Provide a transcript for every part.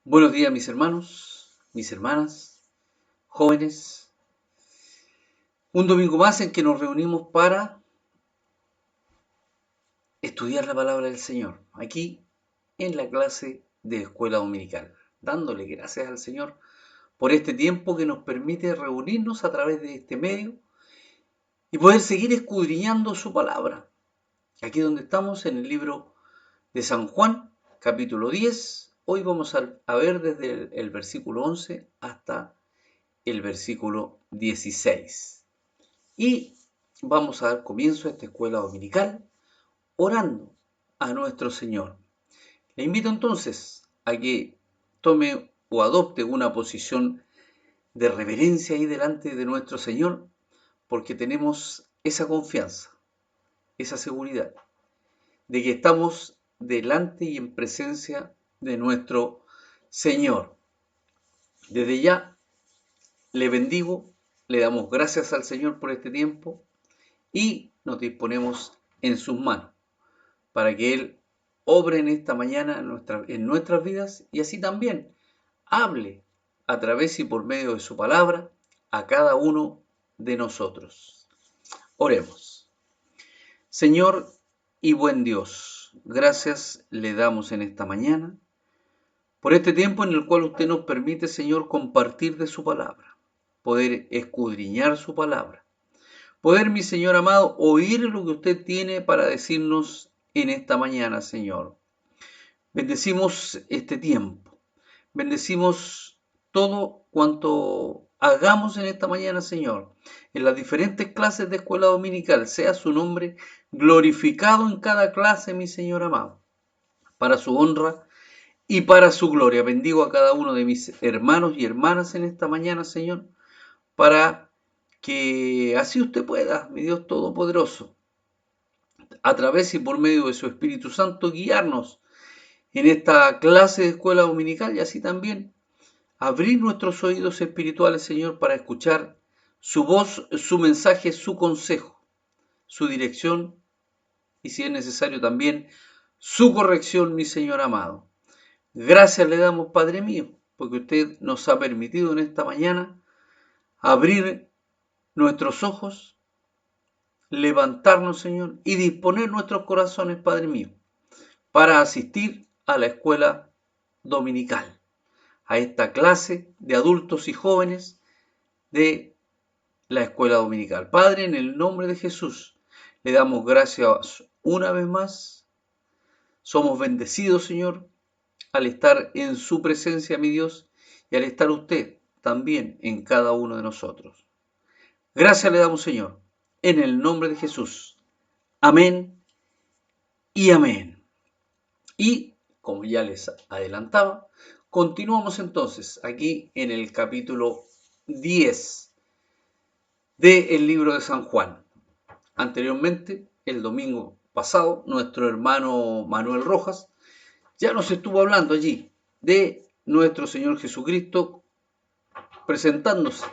Buenos días mis hermanos, mis hermanas, jóvenes. Un domingo más en que nos reunimos para estudiar la palabra del Señor, aquí en la clase de escuela dominical, dándole gracias al Señor por este tiempo que nos permite reunirnos a través de este medio y poder seguir escudriñando su palabra. Aquí donde estamos en el libro de San Juan, capítulo 10, hoy vamos a ver desde el versículo 11 hasta el versículo 16. Y vamos a dar comienzo a esta escuela dominical orando a nuestro Señor. Le invito entonces a que tome o adopte una posición de reverencia ahí delante de nuestro Señor, porque tenemos esa confianza, esa seguridad de que estamos delante y en presencia de nuestro Señor. Desde ya le bendigo, le damos gracias al Señor por este tiempo y nos disponemos en sus manos para que Él obre en esta mañana en nuestras vidas y así también hable a través y por medio de su palabra a cada uno de nosotros. Oremos. Señor y buen Dios, gracias le damos en esta mañana por este tiempo en el cual usted nos permite, Señor, compartir de su palabra, poder escudriñar su palabra. Poder, mi Señor amado, oír lo que usted tiene para decirnos en esta mañana, Señor. Bendecimos este tiempo. Bendecimos todo cuanto hagamos en esta mañana, Señor. En las diferentes clases de escuela dominical, sea su nombre glorificado en cada clase, mi Señor amado. Para su honra y para su gloria. Bendigo a cada uno de mis hermanos y hermanas en esta mañana, Señor, para que así usted pueda, mi Dios Todopoderoso, a través y por medio de su Espíritu Santo, guiarnos en esta clase de escuela dominical y así también abrir nuestros oídos espirituales, Señor, para escuchar su voz, su mensaje, su consejo, su dirección y si es necesario también su corrección, mi Señor amado. Gracias le damos, Padre mío, porque usted nos ha permitido en esta mañana abrir nuestros ojos, levantarnos, Señor, y disponer nuestros corazones, Padre mío, para asistir a la escuela dominical, a esta clase de adultos y jóvenes de la escuela dominical. Padre, en el nombre de Jesús, le damos gracias una vez más. Somos bendecidos, Señor, al estar en su presencia, mi Dios, y al estar usted también en cada uno de nosotros. Gracias le damos, Señor, en el nombre de Jesús. Amén y amén. Y, como ya les adelantaba, continuamos entonces aquí en el capítulo 10 del libro de San Juan. Anteriormente, el domingo pasado, nuestro hermano Manuel Rojas ya nos estuvo hablando allí de nuestro Señor Jesucristo presentándose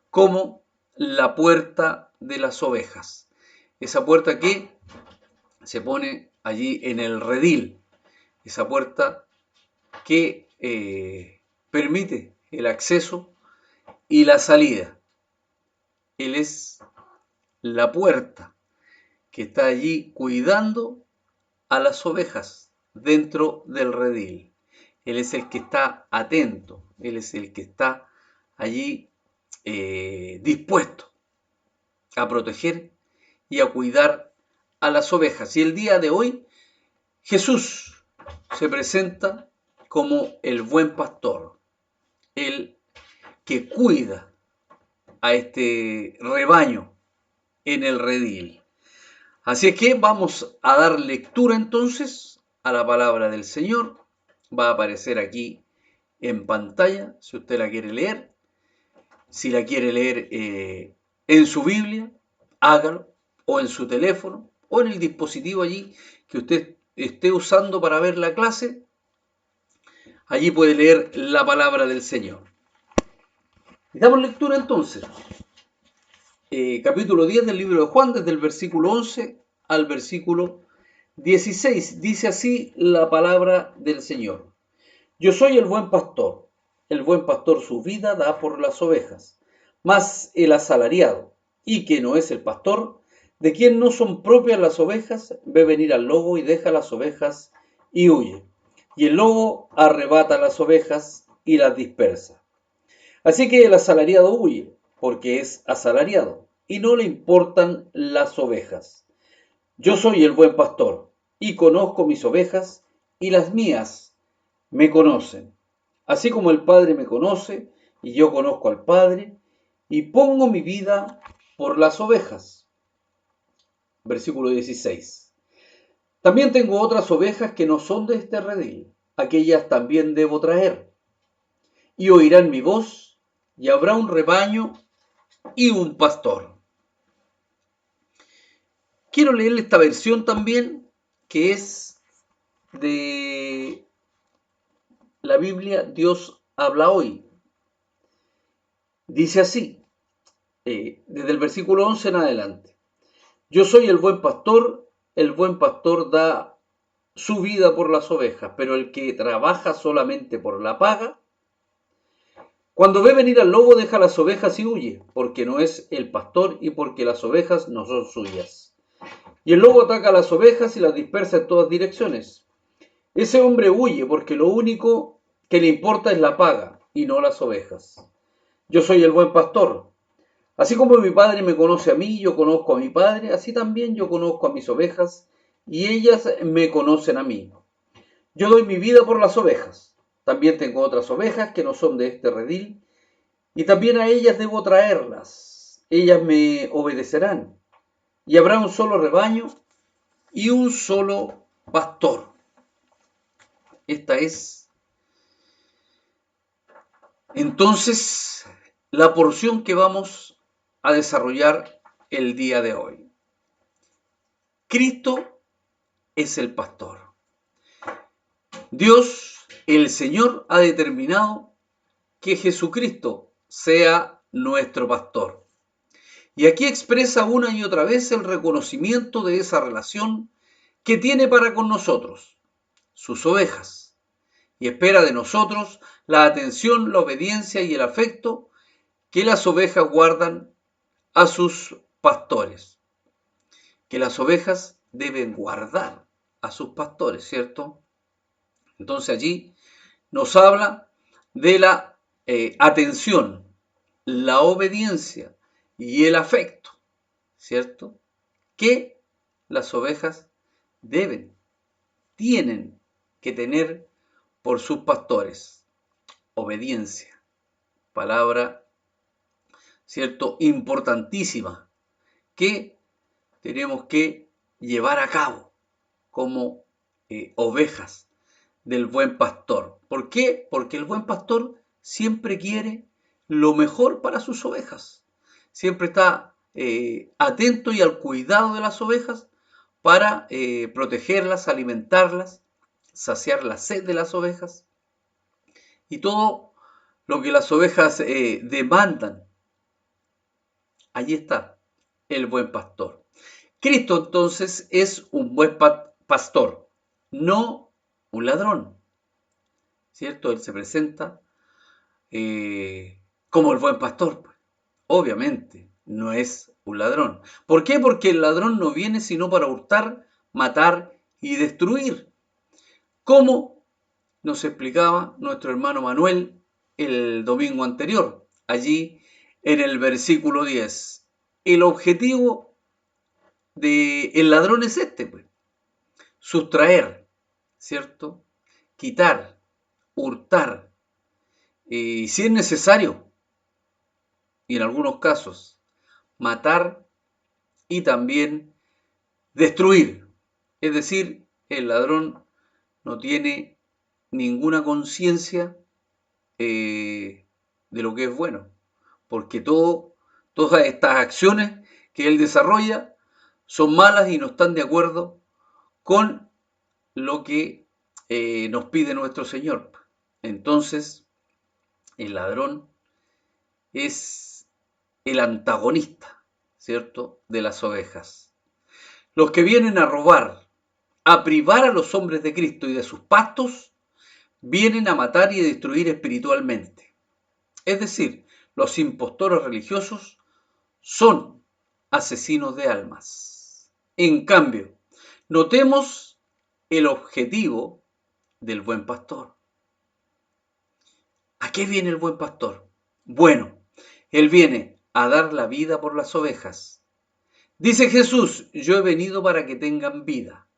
como la puerta de las ovejas. Esa puerta que se pone allí en el redil, esa puerta que permite el acceso y la salida. Él es la puerta que está allí cuidando a las ovejas dentro del redil. Él es el que está atento, Él es el que está allí dispuesto a proteger y a cuidar a las ovejas. Y el día de hoy Jesús se presenta como el buen pastor, el que cuida a este rebaño en el redil. Así es que vamos a dar lectura entonces a la palabra del Señor. Va a aparecer aquí en pantalla si usted la quiere leer. Si la quiere leer en su Biblia, hágalo, o en su teléfono, o en el dispositivo allí que usted esté usando para ver la clase. Allí puede leer la palabra del Señor. Y damos lectura entonces. Capítulo 10 del libro de Juan, desde el versículo 11 al versículo 16. Dice así la palabra del Señor. Yo soy el buen pastor su vida da por las ovejas, mas el asalariado, y que no es el pastor, de quien no son propias las ovejas, ve venir al lobo y deja las ovejas y huye. Y el lobo arrebata las ovejas y las dispersa. Así que el asalariado huye, porque es asalariado, y no le importan las ovejas. Yo soy el buen pastor, y conozco mis ovejas, y las mías me conocen. Así como el Padre me conoce, y yo conozco al Padre, y pongo mi vida por las ovejas. Versículo 16. También tengo otras ovejas que no son de este redil, aquellas también debo traer, y oirán mi voz, y habrá un rebaño y un pastor. Quiero leerle esta versión también, que es de la Biblia Dios habla hoy. Dice así, desde el versículo 11 en adelante. Yo soy el buen pastor da su vida por las ovejas, pero el que trabaja solamente por la paga, cuando ve venir al lobo deja las ovejas y huye, porque no es el pastor y porque las ovejas no son suyas. Y el lobo ataca a las ovejas y las dispersa en todas direcciones. Ese hombre huye porque lo único que le importa es la paga y no las ovejas. Yo soy el buen pastor. Así como mi Padre me conoce a mí, yo conozco a mi Padre, así también yo conozco a mis ovejas y ellas me conocen a mí. Yo doy mi vida por las ovejas. También tengo otras ovejas que no son de este redil y también a ellas debo traerlas. Ellas me obedecerán y habrá un solo rebaño y un solo pastor. Esta es entonces la porción que vamos a desarrollar el día de hoy. Cristo es el pastor. Dios, el Señor, ha determinado que Jesucristo sea nuestro pastor. Y aquí expresa una y otra vez el reconocimiento de esa relación que tiene para con nosotros, sus ovejas, y espera de nosotros la atención, la obediencia y el afecto que las ovejas guardan a sus pastores. Que las ovejas deben guardar a sus pastores, ¿cierto? Entonces allí nos habla de la atención, la obediencia y el afecto, ¿cierto? Que las ovejas deben, tienen que tener por sus pastores. Obediencia, palabra, ¿cierto? Importantísima, que tenemos que llevar a cabo como ovejas del buen pastor. ¿Por qué? Porque el buen pastor siempre quiere lo mejor para sus ovejas. Siempre está atento y al cuidado de las ovejas para protegerlas, alimentarlas, saciar la sed de las ovejas y todo lo que las ovejas demandan. Allí está el buen pastor. Cristo entonces es un buen pastor, no un ladrón, ¿cierto? Él se presenta como el buen pastor. Obviamente, no es un ladrón. ¿Por qué? Porque el ladrón no viene sino para hurtar, matar y destruir. Como nos explicaba nuestro hermano Manuel el domingo anterior, allí en el versículo 10. El objetivo del ladrón es este, pues, sustraer, ¿cierto? Quitar, hurtar, y si es necesario, y en algunos casos, matar y también destruir. Es decir, el ladrón no tiene ninguna conciencia de lo que es bueno, porque todas estas acciones que él desarrolla son malas y no están de acuerdo con lo que nos pide nuestro Señor. Entonces, el ladrón es el antagonista, ¿cierto?, de las ovejas. Los que vienen a robar, a privar a los hombres de Cristo y de sus pastos, vienen a matar y a destruir espiritualmente. Es decir, los impostores religiosos son asesinos de almas. En cambio, notemos el objetivo del buen pastor. ¿A qué viene el buen pastor? Bueno, él viene a dar la vida por las ovejas. Dice Jesús, yo he venido para que tengan vida.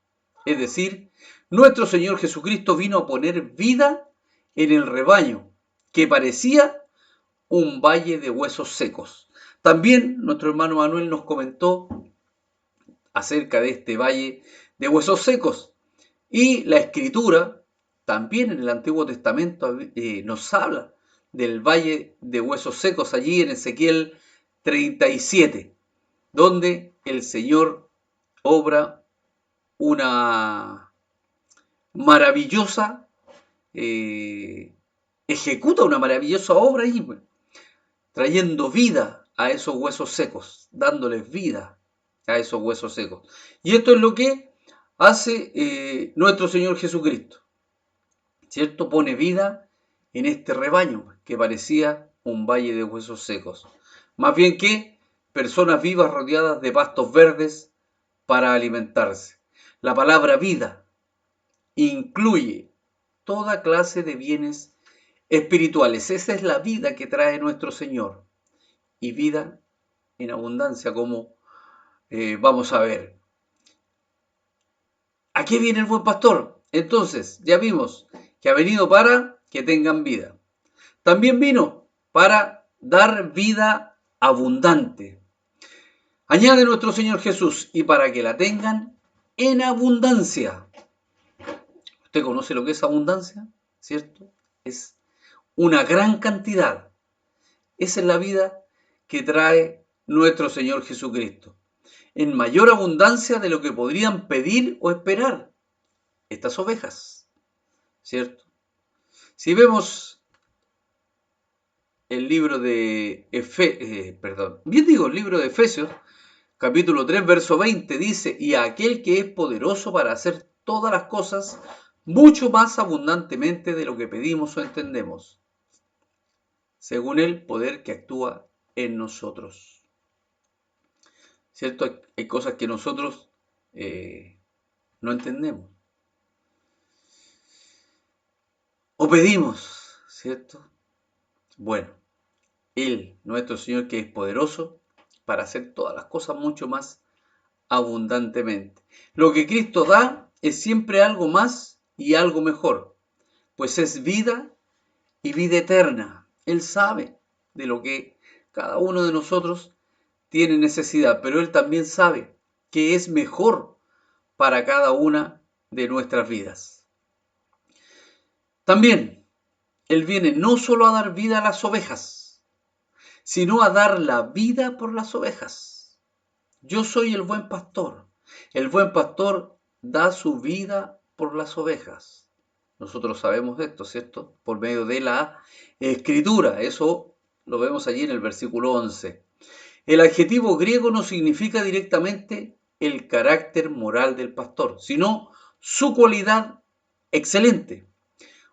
Es decir, nuestro Señor Jesucristo vino a poner vida en el rebaño, que parecía un valle de huesos secos. También nuestro hermano Manuel nos comentó acerca de este valle de huesos secos. Y la Escritura, también en el Antiguo Testamento, nos habla del valle de huesos secos, allí en Ezequiel 37, donde el Señor obra una maravillosa, ejecuta una maravillosa obra allí, trayendo vida a esos huesos secos, dándoles vida a esos huesos secos. Y esto es lo que hace nuestro Señor Jesucristo, ¿cierto? Pone vida en este rebaño que parecía un valle de huesos secos. Más bien que personas vivas rodeadas de pastos verdes para alimentarse. La palabra vida incluye toda clase de bienes espirituales. Esa es la vida que trae nuestro Señor. Y vida en abundancia, como vamos a ver. ¿A qué viene el buen pastor? Entonces, ya vimos que ha venido para que tengan vida. También vino para dar vida abundante. Añade nuestro Señor Jesús, y para que la tengan en abundancia. ¿Usted conoce lo que es abundancia? ¿Cierto? Es una gran cantidad. Esa es la vida que trae nuestro Señor Jesucristo. En mayor abundancia de lo que podrían pedir o esperar estas ovejas, ¿cierto? Si vemos el libro de el libro de Efesios, capítulo 3, verso 20, dice, y a aquel que es poderoso para hacer todas las cosas mucho más abundantemente de lo que pedimos o entendemos, según el poder que actúa en nosotros. ¿Cierto? Hay cosas que nosotros no entendemos. O pedimos, ¿cierto? Bueno, Él, nuestro Señor, que es poderoso para hacer todas las cosas mucho más abundantemente. Lo que Cristo da es siempre algo más y algo mejor, pues es vida y vida eterna. Él sabe de lo que cada uno de nosotros tiene necesidad, pero Él también sabe que es mejor para cada una de nuestras vidas. También Él viene no solo a dar vida a las ovejas, sino a dar la vida por las ovejas. Yo soy el buen pastor. El buen pastor da su vida por las ovejas. Nosotros sabemos de esto, ¿cierto? Por medio de la Escritura. Eso lo vemos allí en el versículo 11. El adjetivo griego no significa directamente el carácter moral del pastor, sino su cualidad excelente.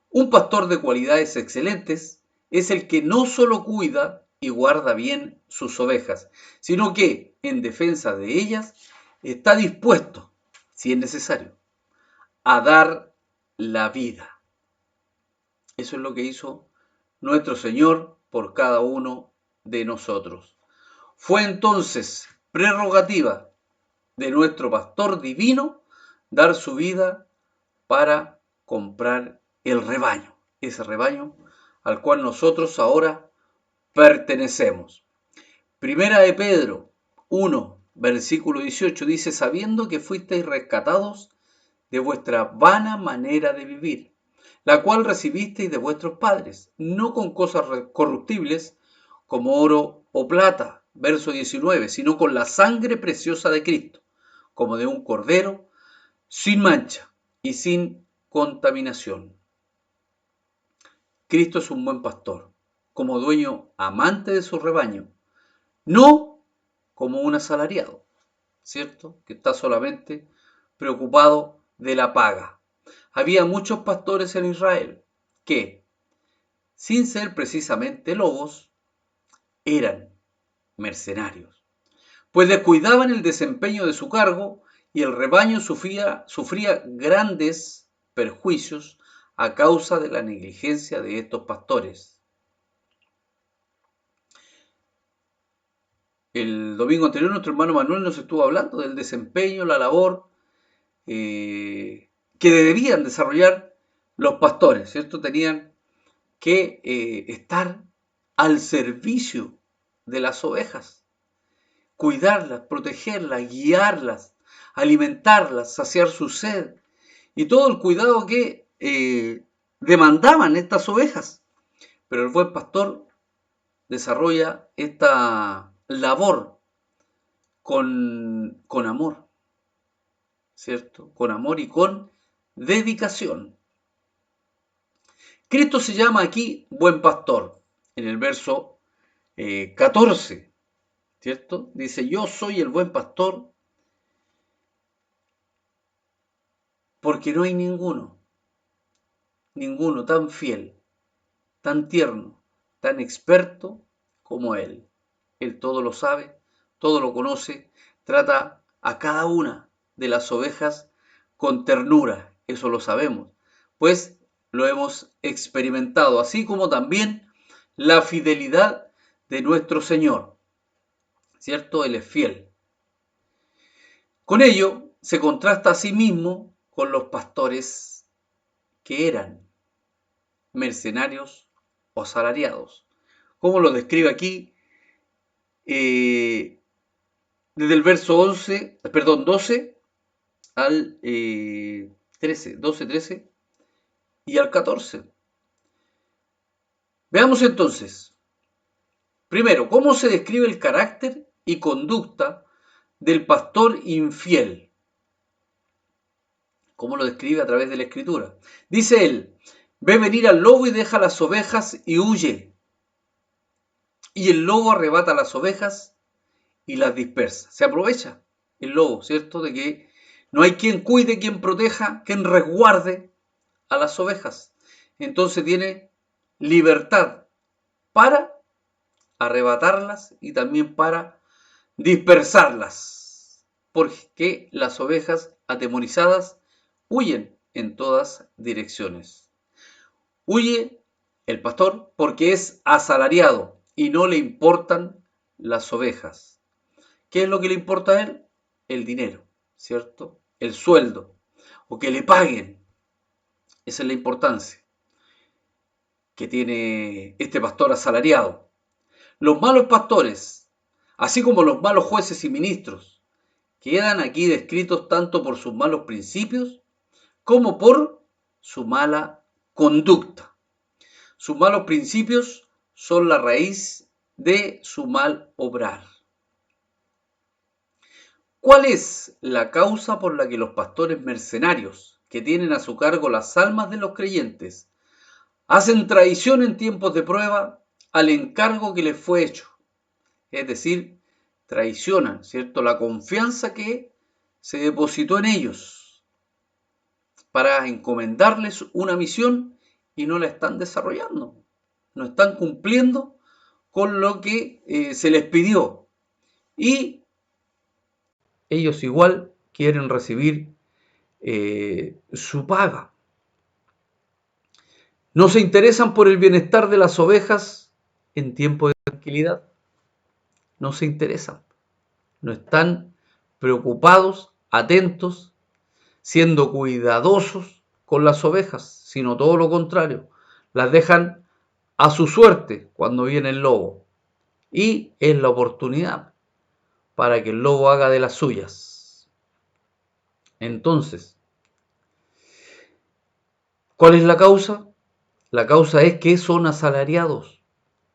Un pastor de cualidades excelentes es el que no solo cuida y guarda bien sus ovejas, sino que, en defensa de ellas, está dispuesto, si es necesario, a dar la vida. Eso es lo que hizo nuestro Señor por cada uno de nosotros. Fue entonces prerrogativa de nuestro pastor divino dar su vida para comprar el rebaño, ese rebaño al cual nosotros ahora pertenecemos. Primera de Pedro 1, versículo 18 dice, sabiendo que fuisteis rescatados de vuestra vana manera de vivir, la cual recibisteis de vuestros padres, no con cosas corruptibles como oro o plata, verso 19, sino con la sangre preciosa de Cristo, como de un cordero, sin mancha y sin contaminación. Cristo es un buen pastor, como dueño amante de su rebaño, no como un asalariado, ¿cierto? Que está solamente preocupado de la paga. Había muchos pastores en Israel, que, sin ser precisamente lobos, eran mercenarios, pues descuidaban el desempeño de su cargo y el rebaño sufría grandes perjuicios a causa de la negligencia de estos pastores. El domingo anterior nuestro hermano Manuel nos estuvo hablando del desempeño, la labor que debían desarrollar los pastores, ¿cierto? Tenían que estar al servicio de las ovejas, cuidarlas, protegerlas, guiarlas, alimentarlas, saciar su sed y todo el cuidado que demandaban estas ovejas. Pero el buen pastor desarrolla esta labor con amor, ¿cierto? Con amor y con dedicación. Cristo se llama aquí buen pastor, en el verso 14, ¿cierto? Dice, yo soy el buen pastor porque no hay ninguno tan fiel, tan tierno, tan experto como Él. Él todo lo sabe, todo lo conoce, trata a cada una de las ovejas con ternura, eso lo sabemos, pues lo hemos experimentado, así como también la fidelidad de nuestro Señor, ¿cierto? Él es fiel. Con ello se contrasta a sí mismo con los pastores que eran mercenarios o asalariados, como lo describe aquí desde el verso 12 al 13, 12, 13 y al 14. Veamos entonces, primero, cómo se describe el carácter y conducta del pastor infiel. ¿Cómo lo describe a través de la Escritura? Dice él, ve venir al lobo y deja las ovejas y huye. Y el lobo arrebata las ovejas y las dispersa. Se aprovecha el lobo, ¿cierto? De que no hay quien cuide, quien proteja, quien resguarde a las ovejas. Entonces tiene libertad para arrebatarlas y también para dispersarlas. Porque las ovejas atemorizadas huyen en todas direcciones. Huye el pastor porque es asalariado y no le importan las ovejas. ¿Qué es lo que le importa a él? El dinero, ¿cierto? El sueldo, o que le paguen. Esa es la importancia que tiene este pastor asalariado. Los malos pastores, así como los malos jueces y ministros, quedan aquí descritos tanto por sus malos principios como por su mala conducta. Sus malos principios son la raíz de su mal obrar. ¿Cuál es la causa por la que los pastores mercenarios, que tienen a su cargo las almas de los creyentes, hacen traición en tiempos de prueba al encargo que les fue hecho? Es decir, traicionan, ¿cierto?, la confianza que se depositó en ellos para encomendarles una misión y no la están desarrollando, no están cumpliendo con lo que se les pidió. Y ellos igual quieren recibir su paga. No se interesan por el bienestar de las ovejas en tiempo de tranquilidad. No se interesan. No están preocupados, atentos, siendo cuidadosos con las ovejas, sino todo lo contrario. Las dejan a su suerte cuando viene el lobo. Y es la oportunidad para que el lobo haga de las suyas. Entonces, ¿cuál es la causa? La causa es que son asalariados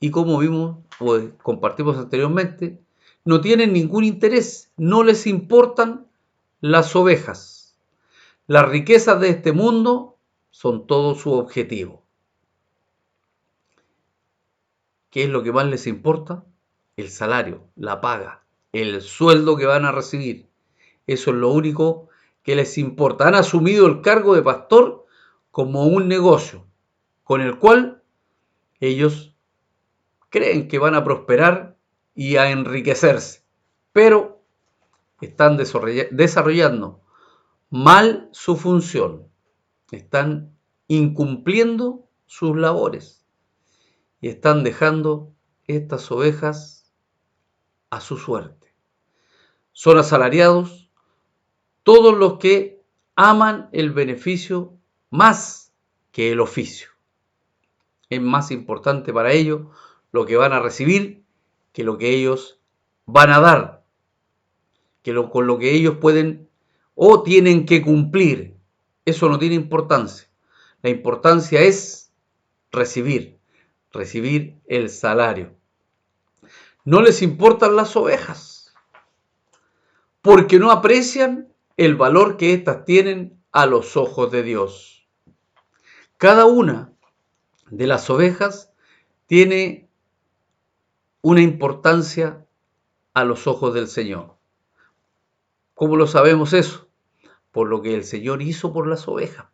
y, como vimos o compartimos anteriormente, no tienen ningún interés, no les importan las ovejas. Las riquezas de este mundo son todo su objetivo. ¿Qué es lo que más les importa? El salario, la paga, el sueldo que van a recibir. Eso es lo único que les importa. Han asumido el cargo de pastor como un negocio. con el cual ellos creen que van a prosperar y a enriquecerse, pero están desarrollando mal su función, están incumpliendo sus labores y están dejando estas ovejas a su suerte. Son asalariados todos los que aman el beneficio más que el oficio. Es más importante para ellos lo que van a recibir que lo que ellos van a dar, con lo que ellos pueden o tienen que cumplir. Eso no tiene importancia. La importancia es recibir el salario. No les importan las ovejas, porque no aprecian el valor que éstas tienen a los ojos de Dios. Cada una de las ovejas tiene una importancia a los ojos del Señor. ¿Cómo lo sabemos eso? Por lo que el Señor hizo por las ovejas.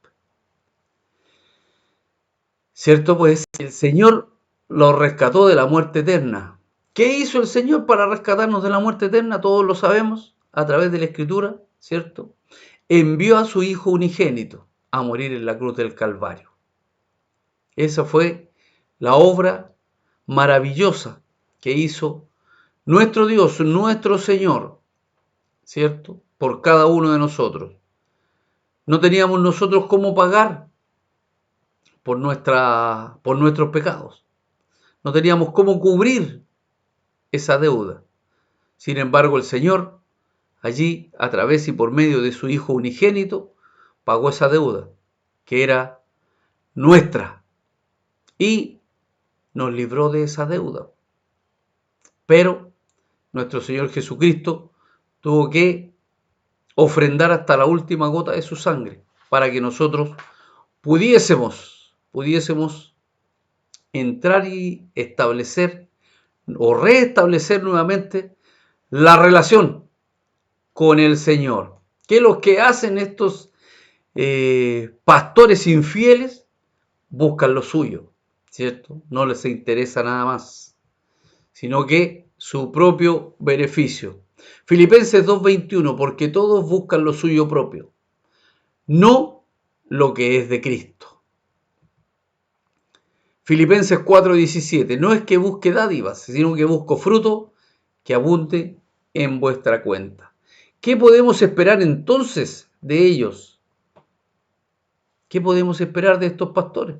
¿Cierto? Pues el Señor los rescató de la muerte eterna. ¿Qué hizo el Señor para rescatarnos de la muerte eterna? Todos lo sabemos a través de la Escritura, ¿cierto? Envió a su Hijo unigénito a morir en la cruz del Calvario. Esa fue la obra maravillosa que hizo nuestro Dios, nuestro Señor, ¿cierto? Por cada uno de nosotros. No teníamos nosotros cómo pagar por nuestros pecados. No teníamos cómo cubrir esa deuda. Sin embargo, el Señor, allí, a través y por medio de su Hijo unigénito, pagó esa deuda, que era nuestra, y nos libró de esa deuda. Pero nuestro Señor Jesucristo tuvo que ofrendar hasta la última gota de su sangre para que nosotros pudiésemos entrar y establecer o restablecer nuevamente la relación con el Señor. ¿Qué es lo que hacen estos pastores infieles? Buscan lo suyo, ¿cierto? No les interesa nada más, sino que su propio beneficio. Filipenses 2:21, porque todos buscan lo suyo propio, no lo que es de Cristo. Filipenses 4:17, no es que busque dádivas, sino que busco fruto que abunde en vuestra cuenta. ¿Qué podemos esperar entonces de ellos? ¿Qué podemos esperar de estos pastores?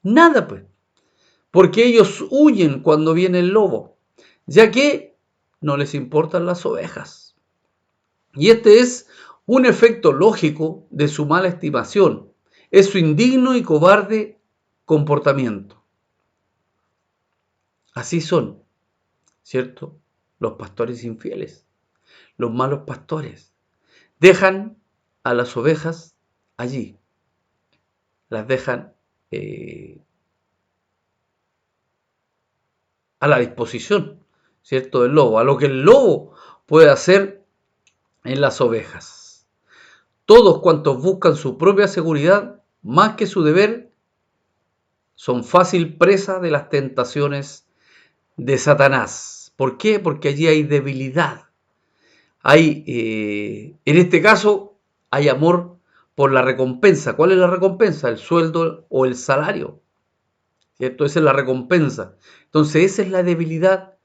Nada, pues, porque ellos huyen cuando viene el lobo, ya que no les importan las ovejas. Y este es un efecto lógico de su mala estimación, es su indigno y cobarde comportamiento. Así son, ¿cierto? Los pastores infieles, los malos pastores, dejan a las ovejas allí, las dejan a la disposición, ¿cierto? Del lobo, a lo que el lobo puede hacer en las ovejas. Todos cuantos buscan su propia seguridad más que su deber son fácil presa de las tentaciones de Satanás. ¿Por qué? Porque allí hay debilidad. En este caso, hay amor por la recompensa. ¿Cuál es la recompensa? El sueldo o el salario, ¿cierto? Esa es la recompensa. Entonces, esa es la debilidad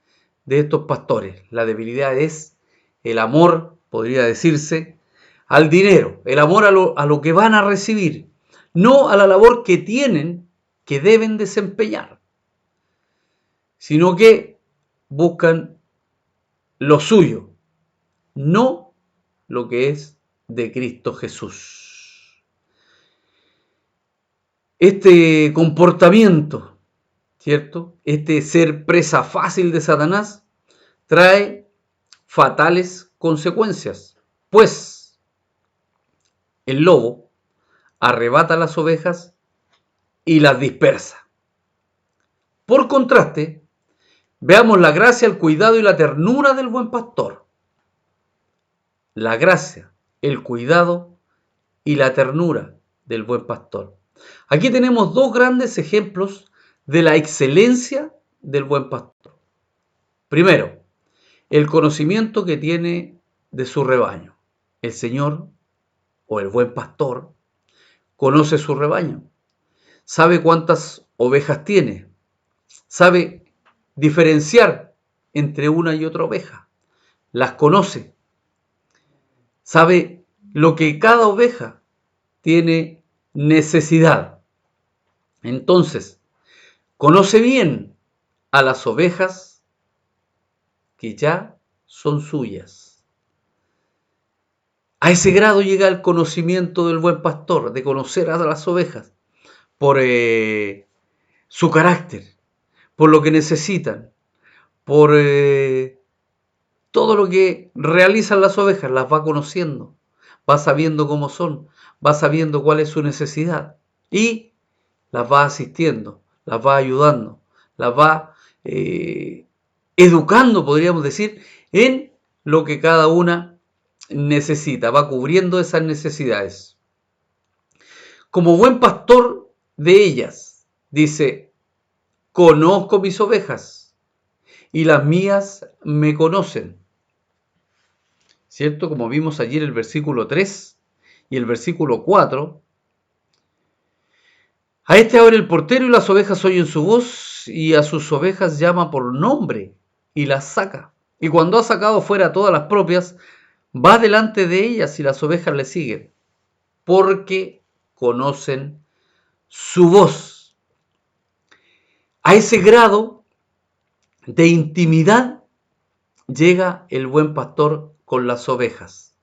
de estos pastores. La debilidad es el amor, podría decirse, al dinero, el amor a lo que van a recibir, no a la labor que tienen, que deben desempeñar, sino que buscan lo suyo, no lo que es de Cristo Jesús. Este comportamiento, ¿cierto? Este ser presa fácil de Satanás trae fatales consecuencias, pues el lobo arrebata las ovejas y las dispersa. Por contraste, veamos la gracia, el cuidado y la ternura del buen pastor. La gracia, el cuidado y la ternura del buen pastor. Aquí tenemos dos grandes ejemplos de la excelencia del buen pastor. Primero, el conocimiento que tiene de su rebaño. El Señor o el buen pastor conoce su rebaño, sabe cuántas ovejas tiene, sabe diferenciar entre una y otra oveja, las conoce, sabe lo que cada oveja tiene necesidad. Entonces, conoce bien a las ovejas que ya son suyas. A ese grado llega el conocimiento del buen pastor, de conocer a las ovejas por su carácter, por lo que necesitan, por todo lo que realizan las ovejas, las va conociendo, va sabiendo cómo son, va sabiendo cuál es su necesidad y las va asistiendo, las va ayudando, las va educando, podríamos decir, en lo que cada una necesita, va cubriendo esas necesidades. Como buen pastor de ellas, dice, conozco mis ovejas y las mías me conocen. ¿Cierto? Como vimos ayer el versículo 3 y el versículo 4. A este abre el portero y las ovejas oyen su voz y a sus ovejas llama por nombre y las saca. Y cuando ha sacado fuera todas las propias, va delante de ellas y las ovejas le siguen, porque conocen su voz. A ese grado de intimidad llega el buen pastor con las ovejas.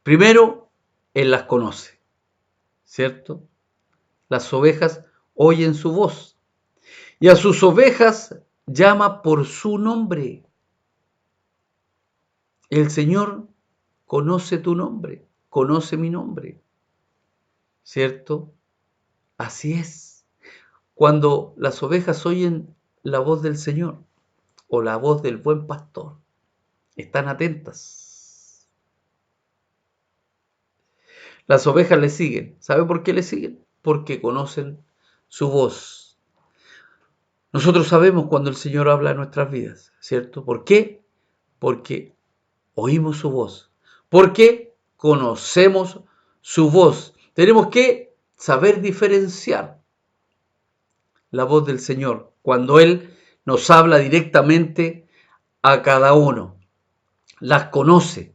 Primero, él las conoce, ¿cierto? Las ovejas oyen su voz y a sus ovejas llama por su nombre. El Señor conoce tu nombre, conoce mi nombre, ¿cierto? Así es. Cuando las ovejas oyen la voz del Señor o la voz del buen pastor, están atentas. Las ovejas le siguen. ¿Sabe por qué le siguen? Porque conocen su voz. Nosotros sabemos cuando el Señor habla en nuestras vidas, ¿cierto? ¿Por qué? Porque oímos su voz. Porque conocemos su voz. Tenemos que saber diferenciar la voz del Señor cuando Él nos habla directamente a cada uno. Las conoce,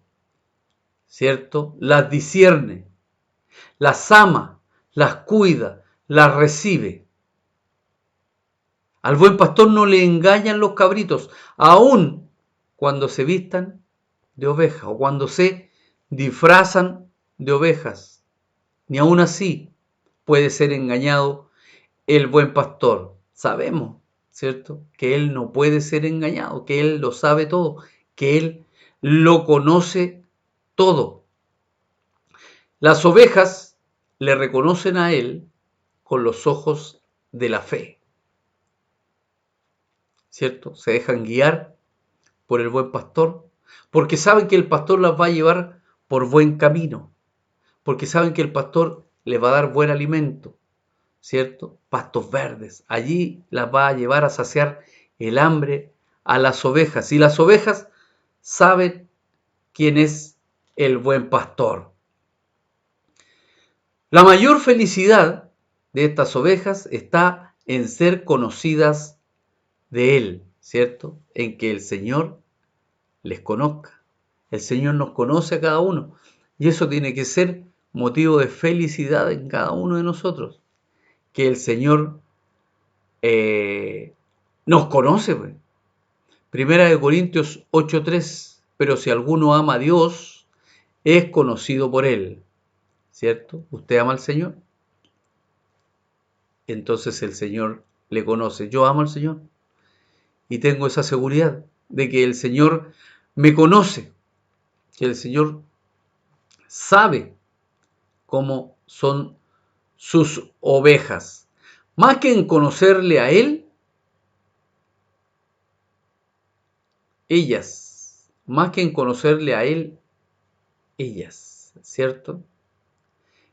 ¿cierto? Las discierne, las ama, las cuida, las recibe. Al buen pastor no le engañan los cabritos, aun cuando se vistan de oveja o cuando se disfrazan de ovejas. Ni aun así puede ser engañado el buen pastor. Sabemos, ¿cierto? Que Él no puede ser engañado, que Él lo sabe todo, que Él lo conoce todo. Las ovejas le reconocen a Él con los ojos de la fe, ¿cierto? Se dejan guiar por el buen pastor, porque saben que el pastor las va a llevar por buen camino, porque saben que el pastor les va a dar buen alimento, ¿cierto? Pastos verdes. Allí las va a llevar a saciar el hambre a las ovejas. Y las ovejas saben quién es el buen pastor. La mayor felicidad de estas ovejas está en ser conocidas de Él, ¿cierto? En que el Señor les conozca. El Señor nos conoce a cada uno. Y eso tiene que ser motivo de felicidad en cada uno de nosotros. Que el Señor nos conoce. Pues. Primera de Corintios 8:3. Pero si alguno ama a Dios, es conocido por Él. ¿Cierto? ¿Usted ama al Señor? Entonces el Señor le conoce. Yo amo al Señor. Y tengo esa seguridad de que el Señor me conoce. Que el Señor sabe cómo son sus ovejas. Más que en conocerle a Él, ellas. Más que en conocerle a Él, ellas. ¿Cierto?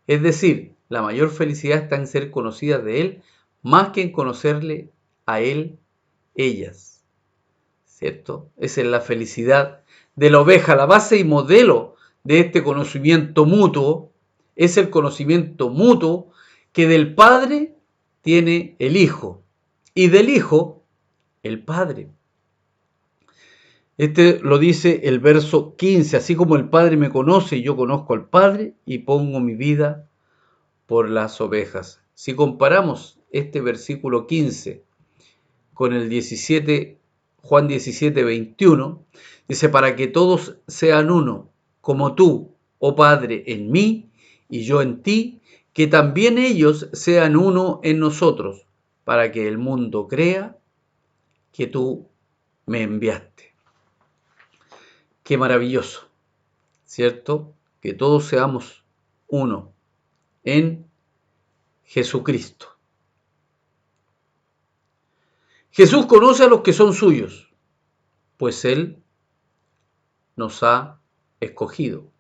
Es decir, la mayor felicidad está en ser conocidas de Él más que en conocerle a Él, ellas. ¿Cierto? Esa es la felicidad de la oveja. La base y modelo de este conocimiento mutuo es el conocimiento mutuo que del Padre tiene el Hijo y del Hijo el Padre. Este lo dice el verso 15, así como el Padre me conoce y yo conozco al Padre y pongo mi vida por las ovejas. Si comparamos este versículo 15 con el 17, Juan 17, 21, dice, para que todos sean uno, como tú, oh Padre, en mí y yo en ti, que también ellos sean uno en nosotros, para que el mundo crea que tú me enviaste. Qué maravilloso, ¿cierto? Que todos seamos uno en Jesucristo. Jesús conoce a los que son suyos, pues Él nos ha escogido.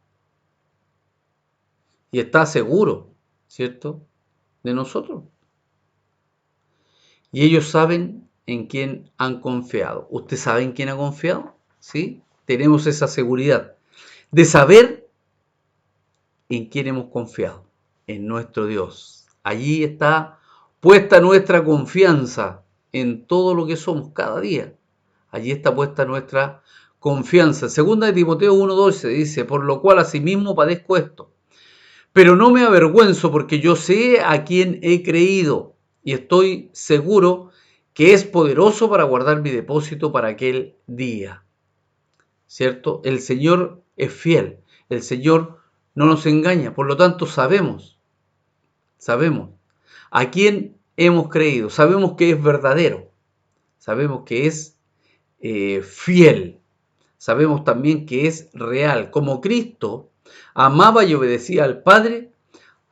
Y está seguro, ¿cierto?, de nosotros. Y ellos saben en quién han confiado. ¿Usted sabe en quién ha confiado? ¿Sí? Tenemos esa seguridad de saber en quién hemos confiado, en nuestro Dios. Allí está puesta nuestra confianza en todo lo que somos cada día. Allí está puesta nuestra confianza. Segunda de Timoteo 1:12 dice, por lo cual asimismo padezco esto, pero no me avergüenzo porque yo sé a quién he creído y estoy seguro que es poderoso para guardar mi depósito para aquel día. ¿Cierto? El Señor es fiel, el Señor no nos engaña, por lo tanto sabemos a quién hemos creído, sabemos que es verdadero, sabemos que es fiel, sabemos también que es real. Como Cristo amaba y obedecía al Padre,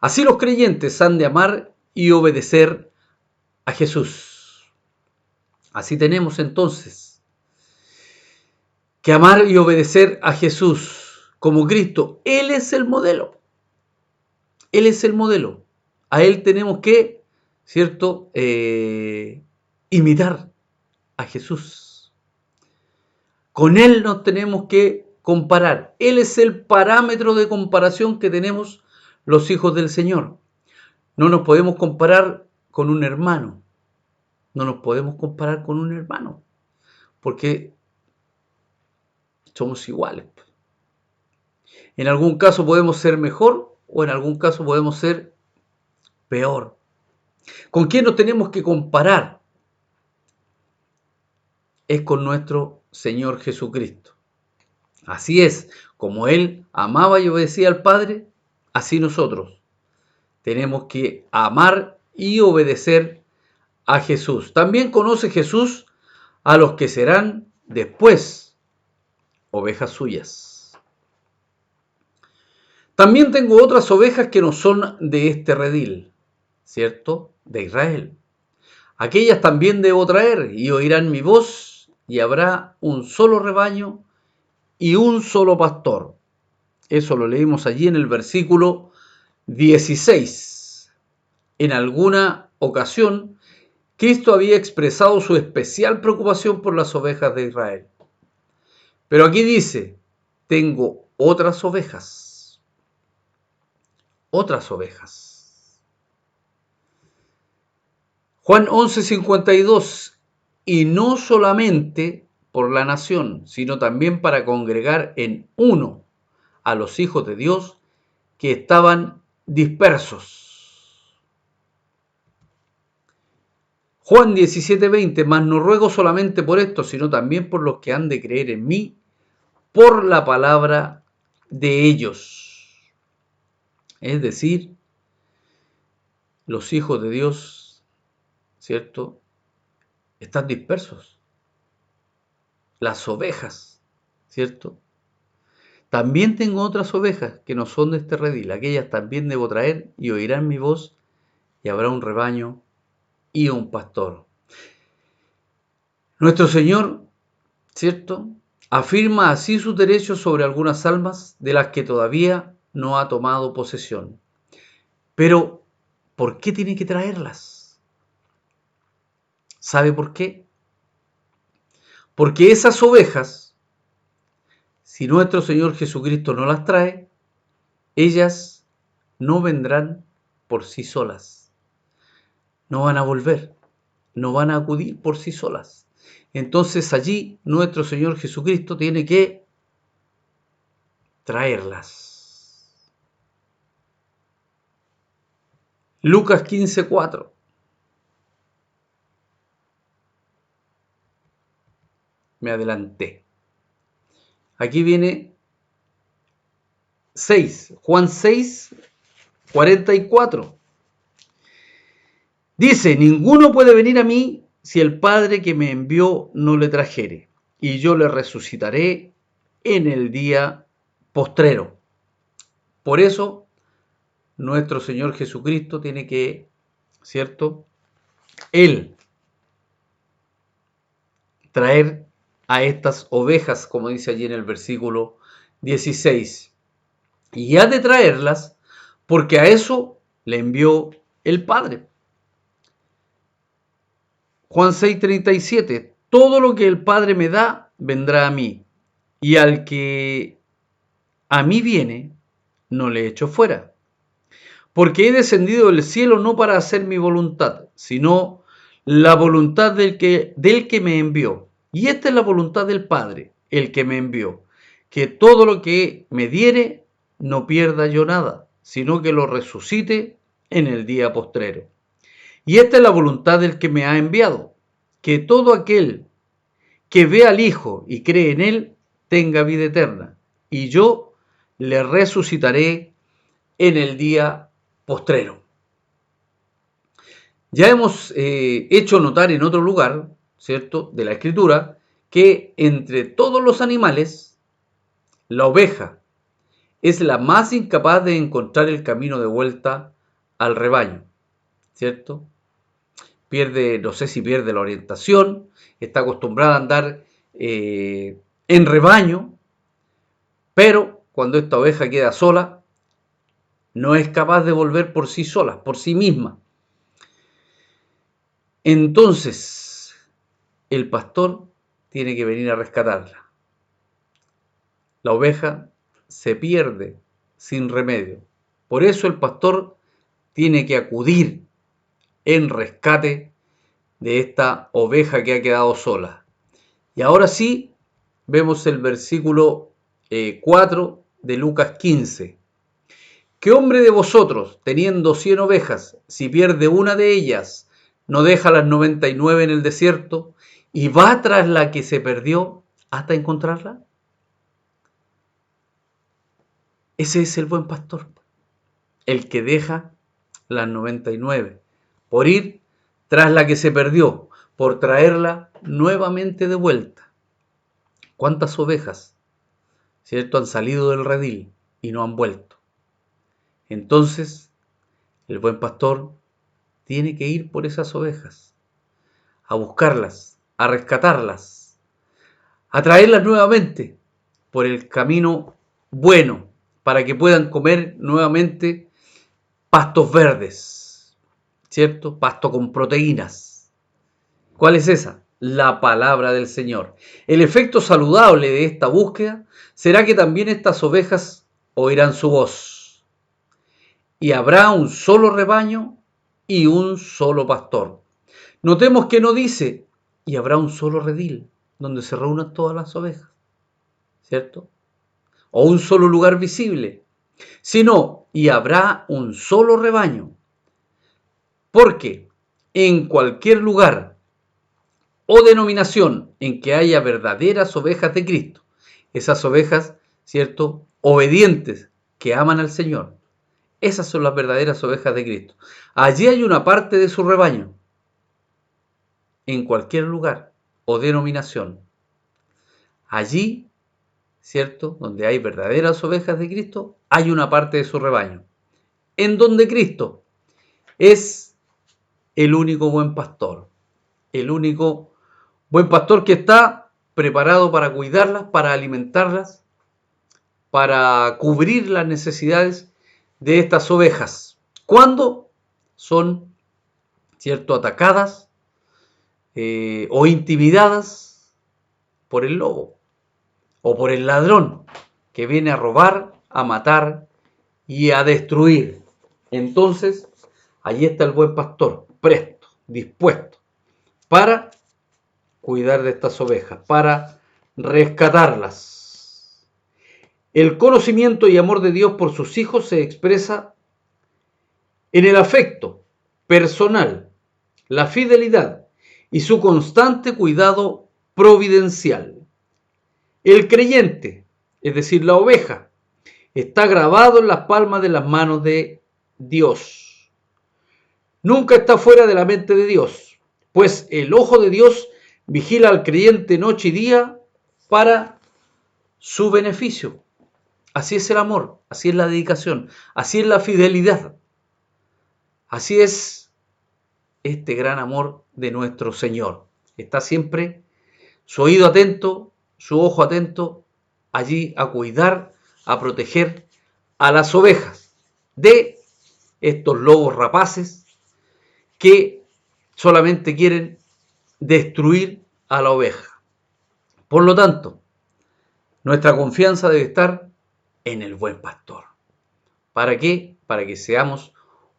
así los creyentes han de amar y obedecer a Jesús. Así tenemos entonces que amar y obedecer a Jesús como Cristo. Él es el modelo. Él es el modelo. A Él tenemos que, ¿cierto?, imitar a Jesús. Con Él nos tenemos que comparar. Él es el parámetro de comparación que tenemos los hijos del Señor. No nos podemos comparar con un hermano. No nos podemos comparar con un hermano. Porque somos iguales. En algún caso podemos ser mejor o en algún caso podemos ser peor. ¿Con quién nos tenemos que comparar? Es con nuestro Señor Jesucristo. Así es, como Él amaba y obedecía al Padre, así nosotros tenemos que amar y obedecer a Jesús. También conoce Jesús a los que serán después ovejas suyas. También tengo otras ovejas que no son de este redil, ¿cierto?, de Israel. Aquellas también debo traer y oirán mi voz y habrá un solo rebaño y un solo pastor. Eso lo leímos allí en el versículo 16. En alguna ocasión, Cristo había expresado su especial preocupación por las ovejas de Israel. Pero aquí dice, tengo otras ovejas. Otras ovejas. Juan 11:52. Y no solamente por la nación, sino también para congregar en uno a los hijos de Dios que estaban dispersos. Juan 17:20, mas no ruego solamente por esto, sino también por los que han de creer en mí, por la palabra de ellos. Es decir, los hijos de Dios, ¿cierto?, están dispersos. Las ovejas, ¿cierto? También tengo otras ovejas que no son de este redil, aquellas también debo traer y oirán mi voz y habrá un rebaño y un pastor. Nuestro Señor, ¿cierto?, afirma así sus derechos sobre algunas almas de las que todavía no ha tomado posesión. Pero, ¿por qué tiene que traerlas? ¿Sabe por qué? Porque esas ovejas, si nuestro Señor Jesucristo no las trae, ellas no vendrán por sí solas. No van a volver, no van a acudir por sí solas. Entonces allí nuestro Señor Jesucristo tiene que traerlas. Lucas 15:4. Me adelanté. Aquí viene 6, Juan 6:44. Dice, ninguno puede venir a mí si el Padre que me envió no le trajere, y yo le resucitaré en el día postrero. Por eso, nuestro Señor Jesucristo tiene que, ¿cierto? Él traer a estas ovejas, como dice allí en el versículo 16. Y ha de traerlas porque a eso le envió el Padre. Juan 6:37. Todo lo que el Padre me da, vendrá a mí. Y al que a mí viene, no le echo fuera. Porque he descendido del cielo no para hacer mi voluntad, sino la voluntad del que me envió. Y esta es la voluntad del Padre, el que me envió, que todo lo que me diere, no pierda yo nada, sino que lo resucite en el día postrero. Y esta es la voluntad del que me ha enviado, que todo aquel que ve al Hijo y cree en Él, tenga vida eterna, y yo le resucitaré en el día postrero. Ya hemos hecho notar en otro lugar, ¿cierto?, de la Escritura, que entre todos los animales, la oveja es la más incapaz de encontrar el camino de vuelta al rebaño, ¿cierto? Pierde, no sé si pierde la orientación, está acostumbrada a andar en rebaño, pero cuando esta oveja queda sola, no es capaz de volver por sí sola, por sí misma. Entonces, el pastor tiene que venir a rescatarla. La oveja se pierde sin remedio. Por eso el pastor tiene que acudir en rescate de esta oveja que ha quedado sola. Y ahora sí, vemos el versículo 4 de Lucas 15. ¿Qué hombre de vosotros, teniendo 100 ovejas, si pierde una de ellas, no deja las 99 en el desierto y va tras la que se perdió hasta encontrarla? Ese es el buen pastor, el que deja las 99 por ir tras la que se perdió, por traerla nuevamente de vuelta. ¿Cuántas ovejas, cierto, han salido del redil y no han vuelto? Entonces, el buen pastor tiene que ir por esas ovejas, a buscarlas, a rescatarlas, a traerlas nuevamente por el camino bueno, para que puedan comer nuevamente pastos verdes, ¿cierto? Pasto con proteínas. ¿Cuál es esa? La palabra del Señor. El efecto saludable de esta búsqueda será que también estas ovejas oirán su voz. Y habrá un solo rebaño y un solo pastor. Notemos que no dice, y habrá un solo redil, donde se reúnan todas las ovejas, ¿cierto? O un solo lugar visible, sino, y habrá un solo rebaño. Porque en cualquier lugar o denominación en que haya verdaderas ovejas de Cristo, esas ovejas, ¿cierto?, obedientes, que aman al Señor, esas son las verdaderas ovejas de Cristo. Allí hay una parte de su rebaño, en cualquier lugar o denominación. Allí, ¿cierto?, donde hay verdaderas ovejas de Cristo, hay una parte de su rebaño, en donde Cristo es el único buen pastor, el único buen pastor que está preparado para cuidarlas, para alimentarlas, para cubrir las necesidades de estas ovejas. Cuando son, ¿cierto?, atacadas o intimidadas por el lobo o por el ladrón que viene a robar, a matar y a destruir. Entonces, allí está el buen pastor, presto, dispuesto para cuidar de estas ovejas, para rescatarlas. El conocimiento y amor de Dios por sus hijos se expresa en el afecto personal, la fidelidad y su constante cuidado providencial. El creyente, es decir, la oveja, está grabado en las palmas de las manos de Dios. Nunca está fuera de la mente de Dios, pues el ojo de Dios vigila al creyente noche y día para su beneficio. Así es el amor, así es la dedicación, así es la fidelidad, así es este gran amor de nuestro Señor. Está siempre su oído atento, su ojo atento, allí a cuidar, a proteger a las ovejas de estos lobos rapaces que solamente quieren destruir a la oveja. Por lo tanto, nuestra confianza debe estar en el buen pastor. ¿Para qué? Para que seamos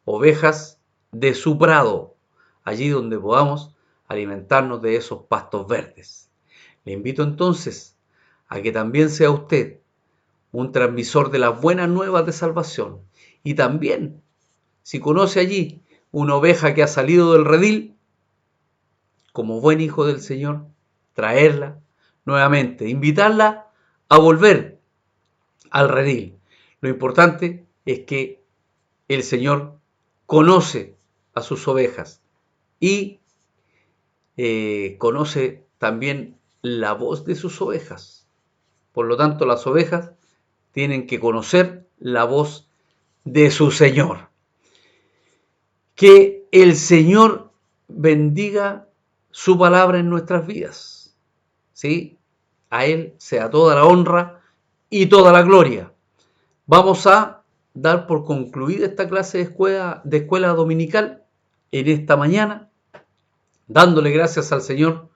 ovejas de su prado, allí donde podamos alimentarnos de esos pastos verdes. Le invito entonces a que también sea usted un transmisor de las buenas nuevas de salvación. Y también, si conoce allí una oveja que ha salido del redil, como buen hijo del Señor, traerla nuevamente, invitarla a volver al redil. Lo importante es que el Señor conoce a sus ovejas y conoce también la voz de sus ovejas. Por lo tanto, las ovejas tienen que conocer la voz de su Señor. Que el Señor bendiga su palabra en nuestras vidas. ¿Sí? A Él sea toda la honra y toda la gloria. Vamos a dar por concluida esta clase de escuela dominical en esta mañana, dándole gracias al Señor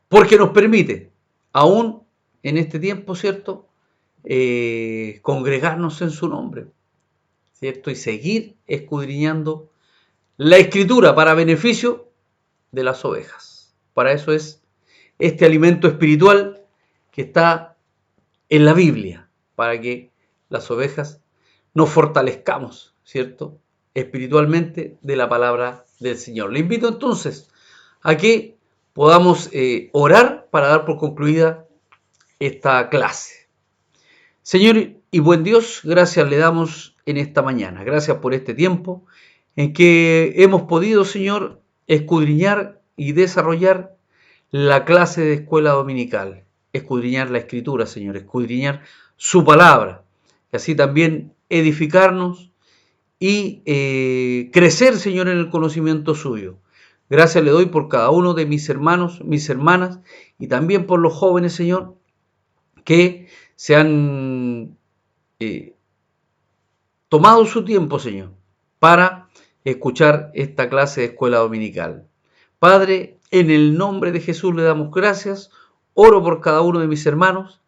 porque nos permite, aún en este tiempo, ¿cierto?, congregarnos en su nombre, ¿cierto?, y seguir escudriñando la Escritura para beneficio de las ovejas. Para eso es este alimento espiritual que está en la Biblia, para que las ovejas nos fortalezcamos, ¿cierto?, espiritualmente de la palabra del Señor. Le invito entonces a que podamos orar para dar por concluida esta clase. Señor y buen Dios, gracias le damos en esta mañana. Gracias por este tiempo en que hemos podido, Señor, escudriñar y desarrollar la clase de escuela dominical. Escudriñar la Escritura, Señor, escudriñar su palabra. Y así también edificarnos y crecer, Señor, en el conocimiento suyo. Gracias le doy por cada uno de mis hermanos, mis hermanas, y también por los jóvenes, Señor, que se han tomado su tiempo, Señor, para escuchar esta clase de escuela dominical. Padre, en el nombre de Jesús le damos gracias. Oro por cada uno de mis hermanos,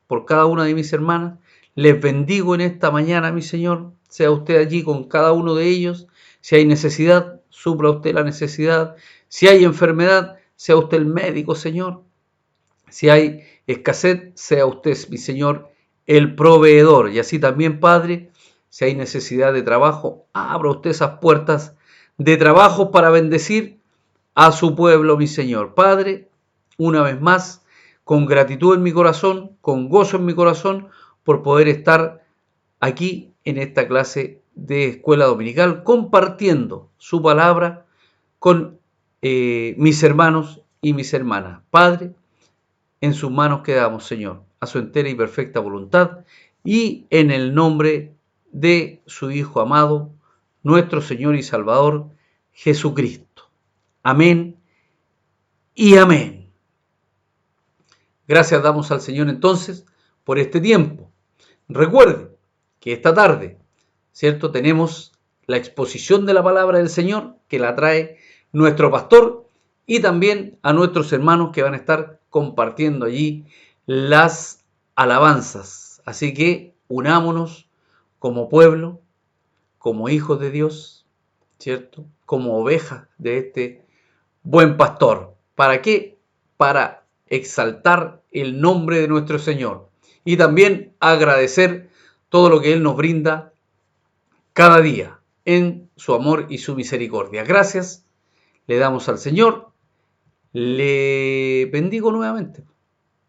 por cada una de mis hermanas. Les bendigo en esta mañana, mi Señor. Sea usted allí con cada uno de ellos. Si hay necesidad, supla usted la necesidad. Si hay enfermedad, sea usted el médico, Señor. Si hay escasez, sea usted, mi Señor, el proveedor. Y así también, Padre, si hay necesidad de trabajo, abra usted esas puertas de trabajo para bendecir a su pueblo, mi Señor. Padre, una vez más, con gratitud en mi corazón, con gozo en mi corazón, por poder estar aquí en esta clase de escuela dominical, compartiendo su palabra con mis hermanos y mis hermanas. Padre, en sus manos quedamos, Señor, a su entera y perfecta voluntad, y en el nombre de su Hijo amado, nuestro Señor y Salvador, Jesucristo. Amén y amén. Gracias damos al Señor entonces por este tiempo. Recuerde que esta tarde, ¿cierto?, tenemos la exposición de la palabra del Señor, que la trae nuestro pastor, y también a nuestros hermanos que van a estar compartiendo allí las alabanzas. Así que unámonos como pueblo, como hijos de Dios, ¿cierto? Como ovejas de este buen pastor. ¿Para qué? Para exaltar el nombre de nuestro Señor y también agradecer todo lo que Él nos brinda cada día en su amor y su misericordia. Gracias le damos al Señor, le bendigo nuevamente,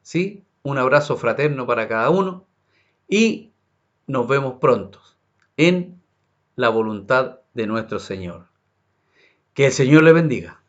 ¿sí? Un abrazo fraterno para cada uno y nos vemos pronto en la voluntad de nuestro Señor. Que el Señor le bendiga.